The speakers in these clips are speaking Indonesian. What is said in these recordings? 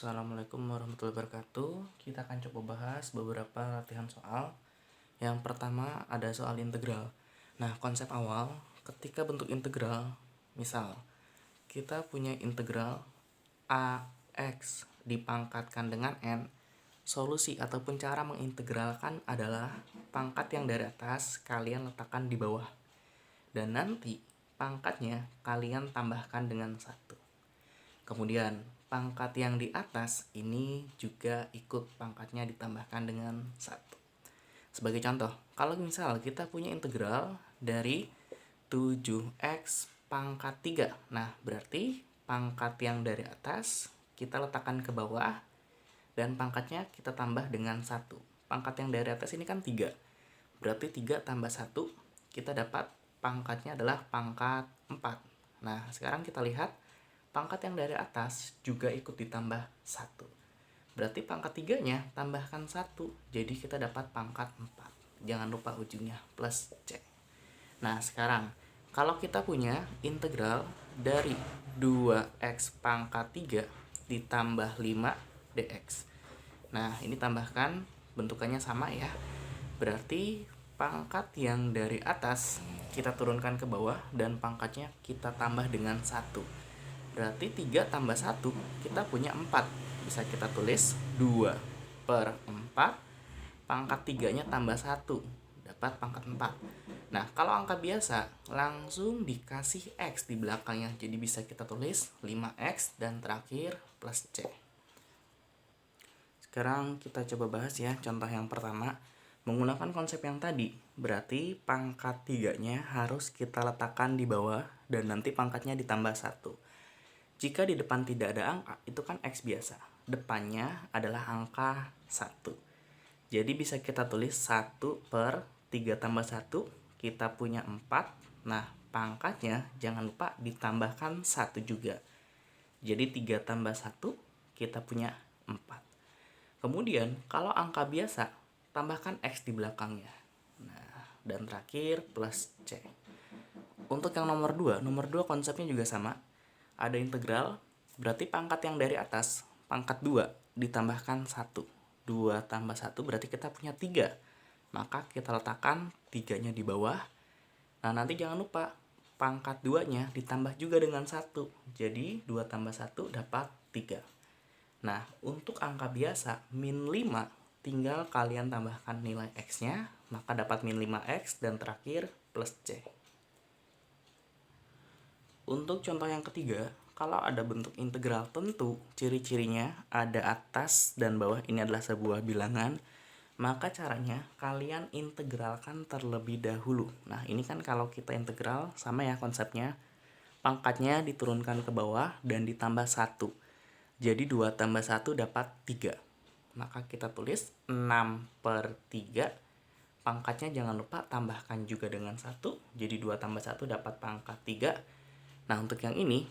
Assalamualaikum warahmatullahi wabarakatuh. Kita akan coba bahas beberapa latihan soal. Yang pertama ada soal integral. Nah, konsep awal ketika bentuk integral, misal kita punya integral AX dipangkatkan dengan N. Solusi ataupun cara mengintegralkan adalah pangkat yang dari atas kalian letakkan di bawah. Dan nanti pangkatnya kalian tambahkan dengan 1. Kemudian pangkat yang di atas ini juga ikut pangkatnya ditambahkan dengan 1. Sebagai contoh, kalau misal kita punya integral dari 7x pangkat 3. Nah, berarti pangkat yang dari atas kita letakkan ke bawah dan pangkatnya kita tambah dengan 1. Pangkat yang dari atas ini kan 3. Berarti 3 tambah 1 kita dapat pangkatnya adalah pangkat 4. Nah, sekarang kita lihat pangkat yang dari atas juga ikut ditambah 1. Berarti pangkat 3-nya tambahkan 1. Jadi kita dapat pangkat 4. Jangan lupa ujungnya plus C. Nah, sekarang kalau kita punya integral dari 2x pangkat 3 ditambah 5 dx. Nah, ini tambahkan bentukannya sama ya. Berarti pangkat yang dari atas kita turunkan ke bawah dan pangkatnya kita tambah dengan 1. Berarti 3 tambah 1 kita punya 4. Bisa kita tulis 2/4. Pangkat 3-nya tambah 1. Dapat pangkat 4. Nah, kalau angka biasa langsung dikasih X di belakangnya. Jadi bisa kita tulis 5X dan terakhir plus C. Sekarang kita coba bahas ya contoh yang pertama. Menggunakan konsep yang tadi, berarti pangkat 3-nya harus kita letakkan di bawah dan nanti pangkatnya ditambah 1. Jika di depan tidak ada angka, itu kan X biasa. Depannya adalah angka 1. Jadi bisa kita tulis 1/3 tambah 1, kita punya 4. Nah, pangkatnya jangan lupa ditambahkan 1 juga. Jadi 3 tambah 1, kita punya 4. Kemudian, kalau angka biasa, tambahkan X di belakangnya. Nah, dan terakhir plus C. Untuk yang nomor 2 konsepnya juga sama. Ada integral, berarti pangkat yang dari atas, pangkat 2 ditambahkan 1. 2 tambah 1 berarti kita punya 3. Maka kita letakkan 3-nya di bawah. Nah, nanti jangan lupa pangkat 2-nya ditambah juga dengan 1. Jadi 2 tambah 1 dapat 3. Nah, untuk angka biasa min 5 tinggal kalian tambahkan nilai X-nya, maka dapat min 5X dan terakhir plus C. Untuk contoh yang ketiga, kalau ada bentuk integral tentu, ciri-cirinya ada atas dan bawah, ini adalah sebuah bilangan, maka caranya kalian integralkan terlebih dahulu. Nah, ini kan kalau kita integral sama ya konsepnya, pangkatnya diturunkan ke bawah dan ditambah 1. Jadi 2 tambah 1 dapat 3. Maka kita tulis 6/3. Pangkatnya jangan lupa tambahkan juga dengan 1. Jadi 2 tambah 1 dapat pangkat 3. Nah, untuk yang ini,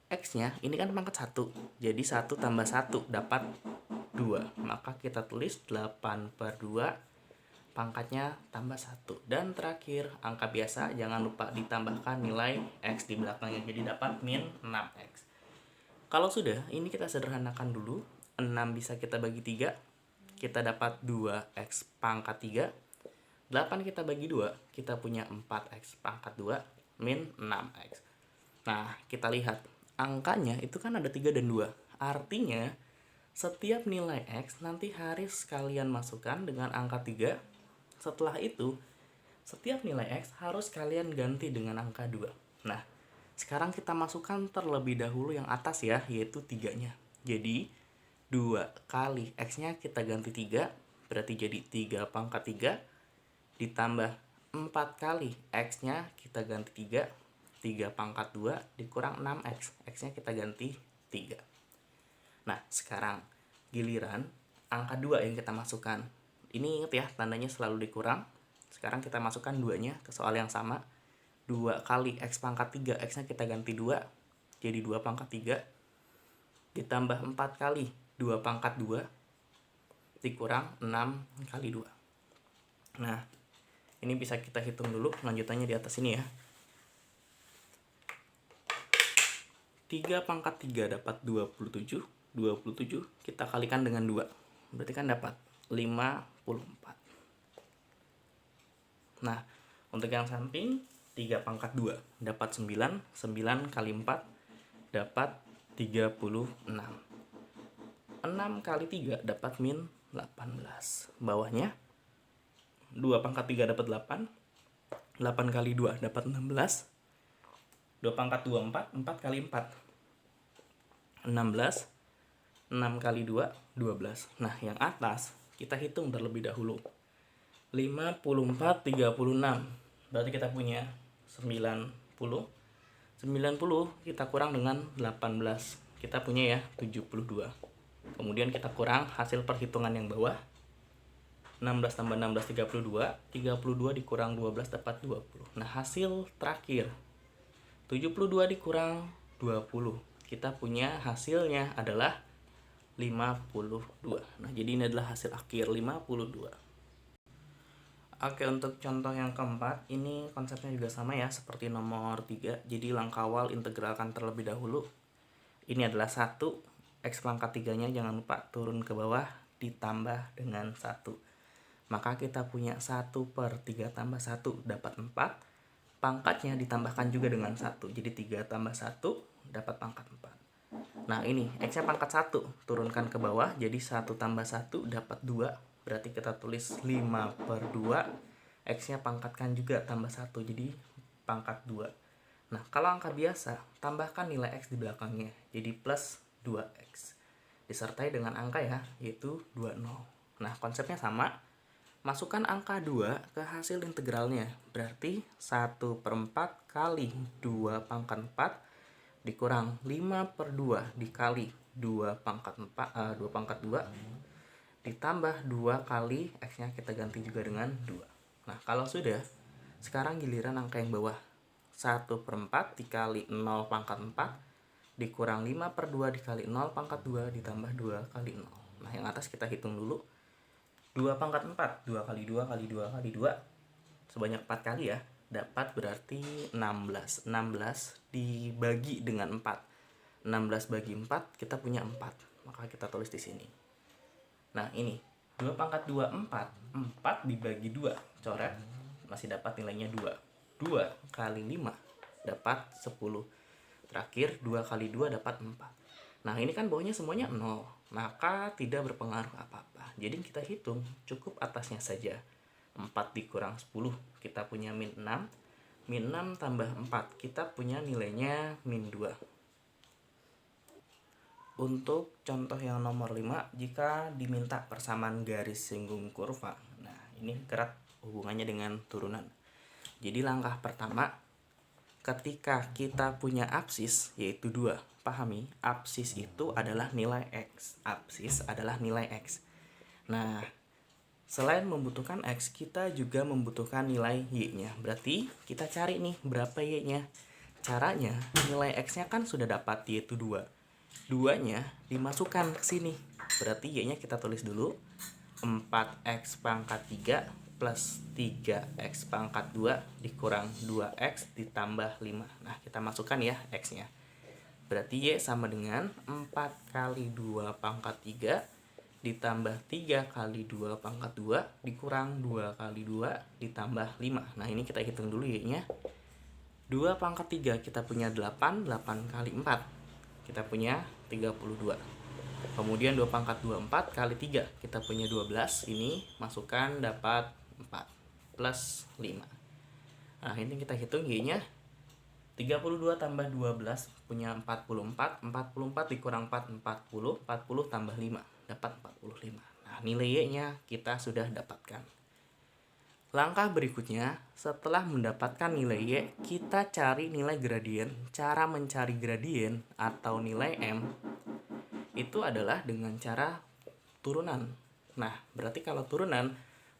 X-nya ini kan pangkat 1. Jadi 1 tambah 1 dapat 2. Maka kita tulis 8/2. Pangkatnya tambah 1. Dan terakhir, angka biasa jangan lupa ditambahkan nilai X di belakangnya. Jadi dapat min 6X. Kalau sudah, ini kita sederhanakan dulu. 6 bisa kita bagi 3. Kita dapat 2X pangkat 3. 8 kita bagi 2. Kita punya 4X pangkat 2 min 6X. Nah, kita lihat angkanya itu kan ada 3 dan 2. Artinya setiap nilai X nanti harus kalian masukkan dengan angka 3. Setelah itu setiap nilai X harus kalian ganti dengan angka 2. Nah, sekarang kita masukkan terlebih dahulu yang atas ya, yaitu 3-nya. Jadi 2 kali X-nya kita ganti 3, berarti jadi 3 pangkat 3 ditambah 4 kali X-nya kita ganti 3. 3 pangkat 2 dikurang 6X. X-nya kita ganti 3. Nah, sekarang giliran angka 2 yang kita masukkan. Ini ingat ya, tandanya selalu dikurang. Sekarang kita masukkan 2-nya ke soal yang sama. 2 kali X pangkat 3, X-nya kita ganti 2. Jadi 2 pangkat 3. Ditambah 4 kali 2 pangkat 2. Dikurang 6 kali 2. Nah, ini bisa kita hitung dulu lanjutannya di atas ini ya. 3 pangkat 3 dapat 27. 27 kita kalikan dengan 2. Berarti kan dapat 54. Nah, untuk yang samping 3 pangkat 2 dapat 9. 9 kali 4 dapat 36. 6 kali 3 dapat min 18. Bawahnya 2 pangkat 3 dapat 8. 8 kali 2 dapat 16. 2 pangkat 2 4. 4 kali 4 16. 6 kali 2 12. Nah, yang atas kita hitung terlebih dahulu. 54 36. Berarti kita punya 90. 90 kita kurang dengan 18. Kita punya ya 72. Kemudian kita kurang hasil perhitungan yang bawah. 16 tambah 16 32. 32 dikurang 12 dapat 20. Nah, hasil terakhir 72 dikurang 20. Kita punya hasilnya adalah 52. Nah, jadi ini adalah hasil akhir 52. Oke, untuk contoh yang keempat, ini konsepnya juga sama ya, seperti nomor 3. Jadi langkah awal integralkan terlebih dahulu. Ini adalah 1, X pangkat 3-nya jangan lupa turun ke bawah, ditambah dengan 1. Maka kita punya 1/3 tambah 1 dapat 4. Pangkatnya ditambahkan juga dengan 1. Jadi 3 tambah 1 dapat pangkat 4. Nah, ini X-nya pangkat 1, turunkan ke bawah, jadi 1 tambah 1 dapat 2. Berarti kita tulis 5/2. X-nya pangkatkan juga tambah 1, jadi pangkat 2. Nah, kalau angka biasa, tambahkan nilai X di belakangnya, jadi plus 2X. Disertai dengan angka ya, yaitu 20. Nah, konsepnya sama. Masukkan angka 2 ke hasil integralnya. Berarti 1/4 kali 2 pangkat 4 dikurang 5/2 dikali 2 pangkat 2 ditambah 2 kali X-nya kita ganti juga dengan 2. Nah, kalau sudah, sekarang giliran angka yang bawah. 1/4 dikali 0 pangkat 4 dikurang 5/2 dikali 0 pangkat 2 ditambah 2 kali 0. Nah, yang atas kita hitung dulu. 2 pangkat 4, 2 kali 2 kali 2 kali 2, sebanyak 4 kali ya. Dapat berarti 16. 16 dibagi dengan 4. 16 bagi 4, kita punya 4. Maka kita tulis di sini. Nah, ini 2 pangkat 2, 4. 4 dibagi 2, coret, masih dapat nilainya 2. 2 kali 5 dapat 10. Terakhir 2 kali 2 dapat 4. Nah, ini kan bawahnya semuanya 0, maka tidak berpengaruh apa-apa. Jadi kita hitung cukup atasnya saja. 4 dikurang 10, kita punya min 6. Min 6 tambah 4, kita punya nilainya min 2. Untuk contoh yang nomor 5, jika diminta persamaan garis singgung kurva. Nah, ini erat hubungannya dengan turunan. Jadi langkah pertama, ketika kita punya absis, yaitu 2. Pahami, absis itu adalah nilai X. Absis adalah nilai X. Nah, selain membutuhkan X, kita juga membutuhkan nilai Y-nya. Berarti kita cari nih berapa Y-nya. Caranya, nilai X-nya kan sudah dapat, yaitu 2. 2-nya dimasukkan ke sini. Berarti Y-nya kita tulis dulu. 4X pangkat 3 plus 3X pangkat 2 dikurang 2X ditambah 5. Nah, kita masukkan ya X-nya. Berarti Y sama dengan 4 kali 2 pangkat 3 ditambah 3 kali 2 pangkat 2 dikurang 2 kali 2 ditambah 5. Nah, ini kita hitung dulu Y-nya. 2 pangkat 3 kita punya 8. 8 kali 4 kita punya 32. Kemudian 2 pangkat 2, 4 kali 3 kita punya 12. Ini masukkan dapat 4 plus 5. Nah, ini kita hitung Y-nya. 32 tambah 12 punya 44. 44 dikurang 4, 40. 40 tambah 5 dapat 45. Nah, nilai Y-nya kita sudah dapatkan. Langkah berikutnya, setelah mendapatkan nilai Y, kita cari nilai gradien. Cara mencari gradien atau nilai M itu adalah dengan cara turunan. Nah, berarti kalau turunan,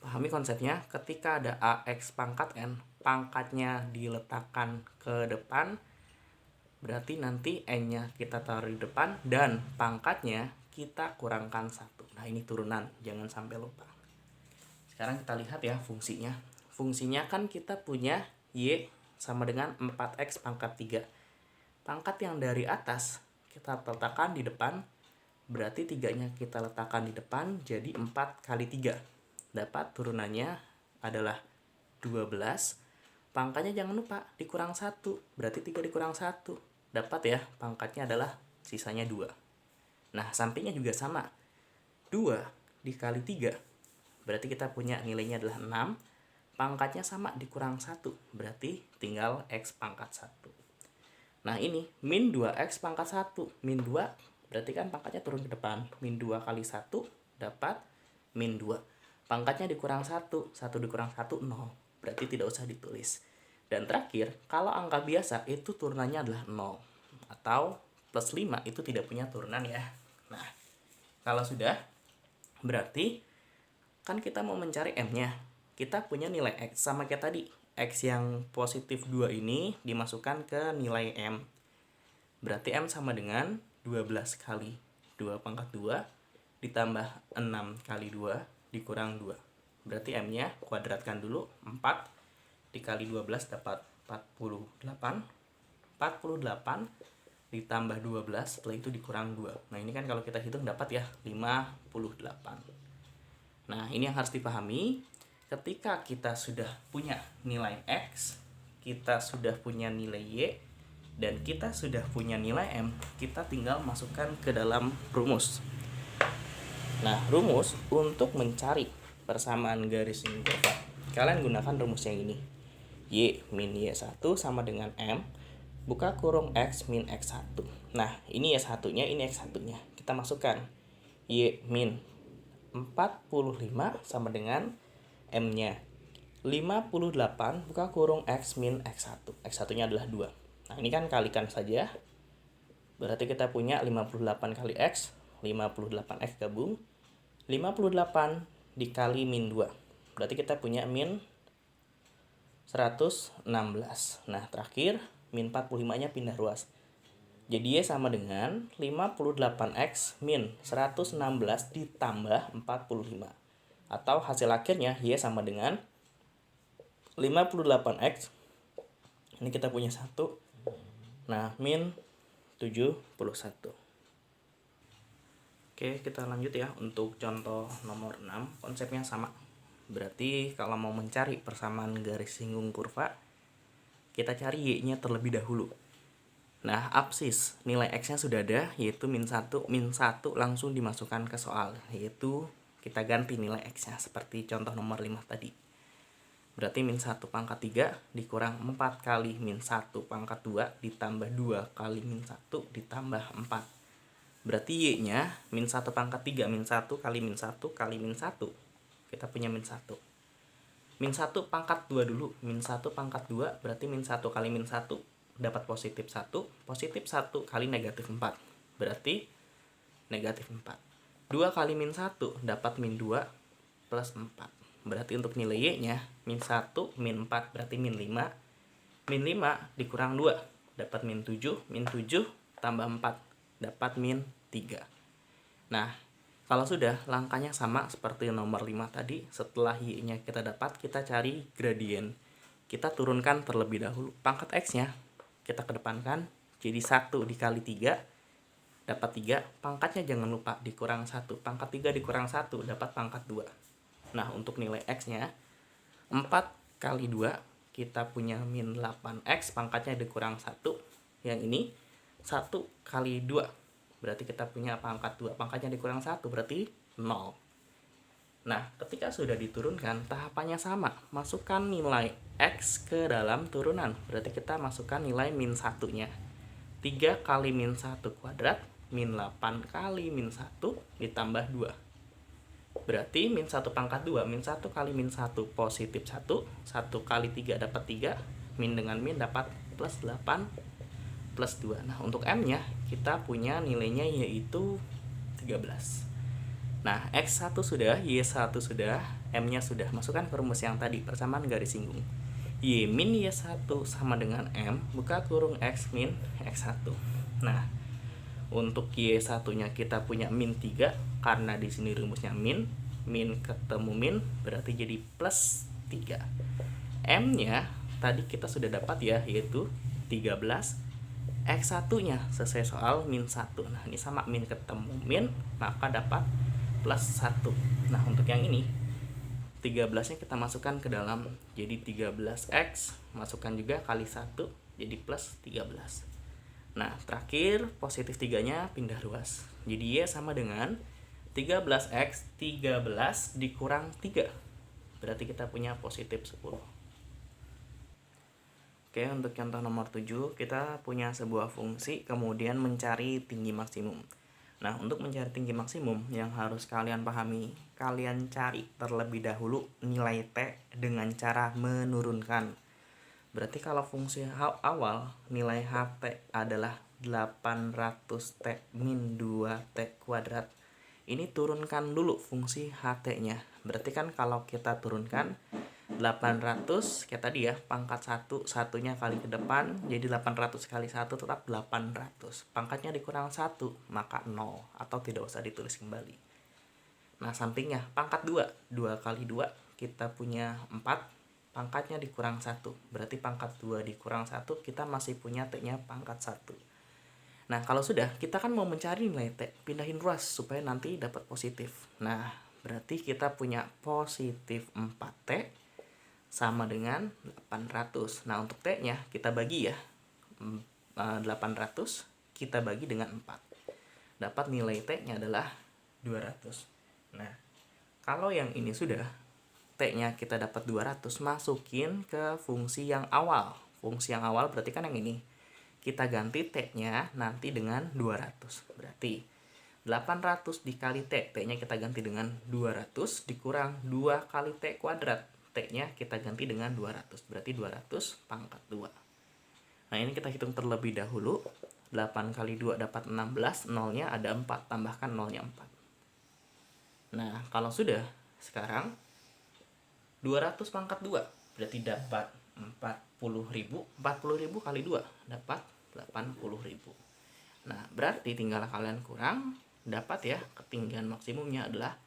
pahami konsepnya, ketika ada AX pangkat N, pangkatnya diletakkan ke depan, berarti nanti N-nya kita taruh di depan, dan pangkatnya kita kurangkan 1. Nah, ini turunan, jangan sampai lupa. Sekarang kita lihat ya fungsinya. Fungsinya kan kita punya Y sama dengan 4X pangkat 3. Pangkat yang dari atas kita letakkan di depan, Berarti 3-nya kita letakkan di depan, jadi 4 kali 3. Dapat turunannya adalah 12. Pangkatnya jangan lupa dikurang 1, berarti 3 dikurang 1. Dapat ya, pangkatnya adalah sisanya 2. Nah, sampingnya juga sama. 2 dikali 3, berarti kita punya nilainya adalah 6. Pangkatnya sama dikurang 1, berarti tinggal X pangkat 1. Nah ini, min 2X pangkat 1. Min 2, berarti kan pangkatnya turun ke depan. Min 2 kali 1, dapat min 2. Pangkatnya dikurang 1. 1 dikurang 1, 0. Berarti tidak usah ditulis. Dan terakhir, kalau angka biasa itu turunannya adalah 0. Atau plus 5 itu tidak punya turunan ya. Nah, kalau sudah, berarti kan kita mau mencari M-nya. Kita punya nilai X sama kayak tadi. X yang positif 2 ini dimasukkan ke nilai M. Berarti M sama dengan 12 kali 2 pangkat 2 ditambah 6 kali 2 dikurang 2. Berarti M-nya kuadratkan dulu. 4 dikali 12 dapat 48. 48 ditambah 12, setelah itu dikurang 2. Nah ini kan kalau kita hitung dapat ya 58. Nah ini yang harus dipahami. Ketika kita sudah punya nilai X, kita sudah punya nilai Y, dan kita sudah punya nilai M, kita tinggal masukkan ke dalam rumus. Nah, rumus untuk mencari persamaan garis singgung kurva, kalian gunakan rumus yang ini. Y min Y1 sama dengan M, buka kurung X min X1. Nah, ini Y1-nya, ini X1-nya. Kita masukkan. Y min 45 sama dengan M-nya 58, buka kurung X min X1. X1-nya adalah 2. Nah, ini kan kalikan saja. Berarti kita punya 58 kali X, 58X gabung. 58 dikali min 2. Berarti kita punya min 116. Nah, terakhir min 45-nya pindah ruas. Jadi Y sama dengan 58X min 116 ditambah 45. Atau hasil akhirnya Y sama dengan 58X. Ini kita punya 1. Nah, min 71. Oke, kita lanjut ya. Untuk contoh nomor 6, konsepnya sama. Berarti kalau mau mencari persamaan garis singgung kurva, kita cari Y-nya terlebih dahulu. Nah, absis nilai X-nya sudah ada, yaitu min 1. Min 1 langsung dimasukkan ke soal, yaitu kita ganti nilai X-nya seperti contoh nomor 5 tadi. Berarti min 1 pangkat 3 dikurang 4 kali min 1 pangkat 2 ditambah 2 kali min 1 ditambah 4. Berarti Y-nya min 1 pangkat 3, min 1 kali min 1 kali min 1. Kita punya min 1. Min 1 pangkat 2 dulu. Min 1 pangkat 2 berarti min 1 kali min 1 dapat positif 1. Positif 1 kali negatif 4. Berarti negatif 4. 2 kali min 1 dapat min 2 plus 4. Berarti untuk nilai Y-nya min 1 min 4 berarti min 5. Min 5 dikurang 2 dapat min 7. Min 7 tambah 4 dapat min 3. Nah, kalau sudah langkahnya sama seperti nomor 5 tadi. Setelah Y-nya kita dapat, kita cari gradien. Kita turunkan terlebih dahulu. Pangkat X-nya kita kedepankan. Jadi 1 dikali 3 dapat 3, pangkatnya jangan lupa dikurang 1. Pangkat 3 dikurang 1 dapat pangkat 2. Nah, untuk nilai X-nya 4 kali 2, kita punya min 8X, pangkatnya dikurang 1. Yang ini 1 kali 2, berarti kita punya pangkat 2. Pangkatnya dikurang 1, berarti 0. Nah, ketika sudah diturunkan, tahapannya sama. Masukkan nilai X ke dalam turunan. Berarti kita masukkan nilai min 1-nya. 3 kali min 1 kuadrat, min 8 kali min 1 ditambah 2. Berarti min 1 pangkat 2, min 1 kali min 1 positif 1. 1 kali 3 dapat 3. Min dengan min dapat plus 8 plus 2. Nah, untuk M-nya kita punya nilainya yaitu 13. Nah, X1 sudah, Y1 sudah, M-nya sudah. Masukkan ke rumus yang tadi, persamaan garis singgung. Y min Y1 sama dengan M, buka kurung X min X1. Nah, untuk Y1-nya kita punya min 3, karena di sini rumusnya min ketemu min, berarti jadi plus 3. M-nya tadi kita sudah dapat ya, yaitu 13. X1 nya sesuai soal min 1. Nah ini sama min ketemu min, maka dapat plus 1. Nah untuk yang ini 13 nya kita masukkan ke dalam, jadi 13x masukkan juga kali 1 jadi plus 13. Nah terakhir positif 3 nya pindah ruas, jadi Y sama dengan 13x 13 dikurang 3, berarti kita punya positif 10. Oke, untuk contoh nomor 7 kita punya sebuah fungsi kemudian mencari tinggi maksimum. Nah, untuk mencari tinggi maksimum yang harus kalian pahami, kalian cari terlebih dahulu nilai T dengan cara menurunkan. Berarti kalau fungsi awal nilai HT adalah 800T min 2T kuadrat. Ini turunkan dulu fungsi HT-nya. Berarti kan kalau kita turunkan 800 kayak tadi ya, pangkat 1, satunya kali ke depan, jadi 800 kali 1 tetap 800. Pangkatnya dikurang 1, maka 0 atau tidak usah ditulis kembali. Nah, sampingnya pangkat 2, 2 kali 2 kita punya 4, pangkatnya dikurang 1. Berarti pangkat 2 dikurang 1 kita masih punya T-nya pangkat 1. Nah, kalau sudah, kita kan mau mencari nilai T, pindahin ruas supaya nanti dapat positif. Nah, berarti kita punya positif 4T sama dengan 800. Nah, untuk T-nya kita bagi ya. 800 kita bagi dengan 4. Dapat nilai T-nya adalah 200. Nah, kalau yang ini sudah, T-nya kita dapat 200, masukin ke fungsi yang awal. Fungsi yang awal berarti kan yang ini. Kita ganti T-nya nanti dengan 200. Berarti 800 dikali T, T-nya kita ganti dengan 200 dikurang 2 kali T kuadrat. T-nya kita ganti dengan 200, berarti 200 pangkat 2. Nah ini kita hitung terlebih dahulu. 8 kali 2 dapat 16, nolnya ada 4, tambahkan nolnya 4. Nah kalau sudah, sekarang 200 pangkat 2, berarti dapat 40.000. 40.000 kali 2 dapat 80.000. Nah berarti tinggal kalian kurang, dapat ya ketinggian maksimumnya adalah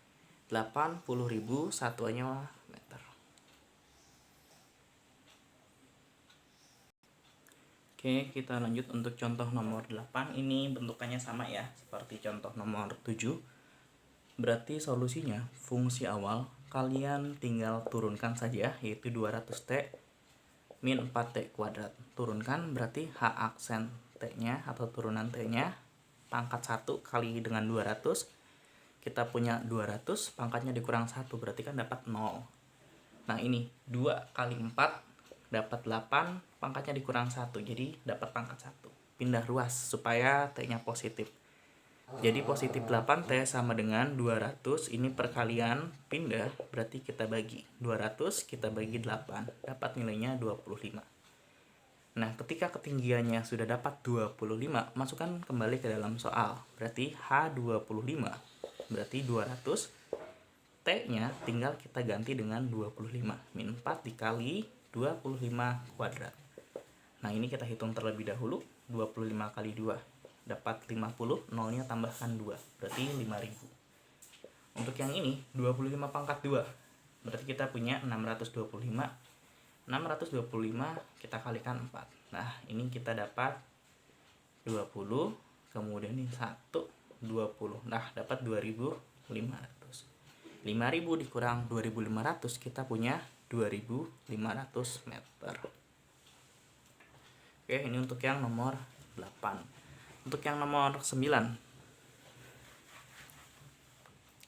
80.000 satuannya meter. Oke, kita lanjut untuk contoh nomor 8. Ini bentukannya sama ya, seperti contoh nomor 7. Berarti solusinya, fungsi awal kalian tinggal turunkan saja, yaitu 200T min 4T kuadrat. Turunkan berarti H aksen T-nya atau turunan T-nya, pangkat 1 kali dengan 200. Kita punya 200, pangkatnya dikurang 1, berarti kan dapat 0. Nah ini 2 kali 4 dapat 8, pangkatnya dikurang 1, jadi dapat pangkat 1. Pindah ruas supaya T-nya positif. Jadi positif 8T sama dengan 200, ini perkalian pindah, berarti kita bagi 200, kita bagi 8, dapat nilainya 25. Nah ketika ketinggiannya sudah dapat 25, masukkan kembali ke dalam soal, berarti H25, berarti 200, T-nya tinggal kita ganti dengan 25, min 4 dikali 25 kuadrat. Nah ini kita hitung terlebih dahulu. 25 kali 2 dapat 50, nolnya tambahkan 2, berarti 5000. Untuk yang ini 25 pangkat 2, berarti kita punya 625. 625 kita kalikan 4. Nah ini kita dapat 20, kemudian ini 1, 20. Nah dapat 2500. 5000 dikurang 2500, kita punya 2500 meter. Oke, ini untuk yang nomor 8. Untuk yang nomor 9.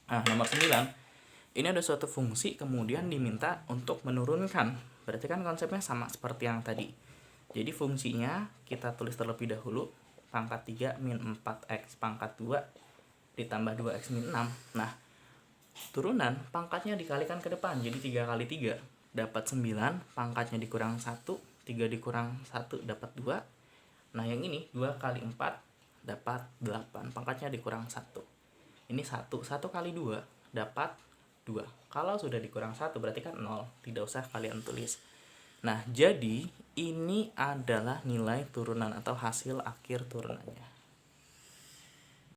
Nah, nomor 9, ini ada suatu fungsi kemudian diminta untuk menurunkan. Berarti kan konsepnya sama seperti yang tadi. Jadi fungsinya kita tulis terlebih dahulu, pangkat 3 min 4x pangkat 2 ditambah 2x min 6. Nah, turunan pangkatnya dikalikan ke depan, jadi 3 kali 3 dapat 9, pangkatnya dikurang 1, 3 dikurang 1 dapat 2. Nah yang ini 2 kali 4 dapat 8, pangkatnya dikurang 1. Ini 1 kali 2 dapat 2. Kalau sudah dikurang 1 berarti kan 0, tidak usah kalian tulis. Nah jadi ini adalah nilai turunan atau hasil akhir turunannya.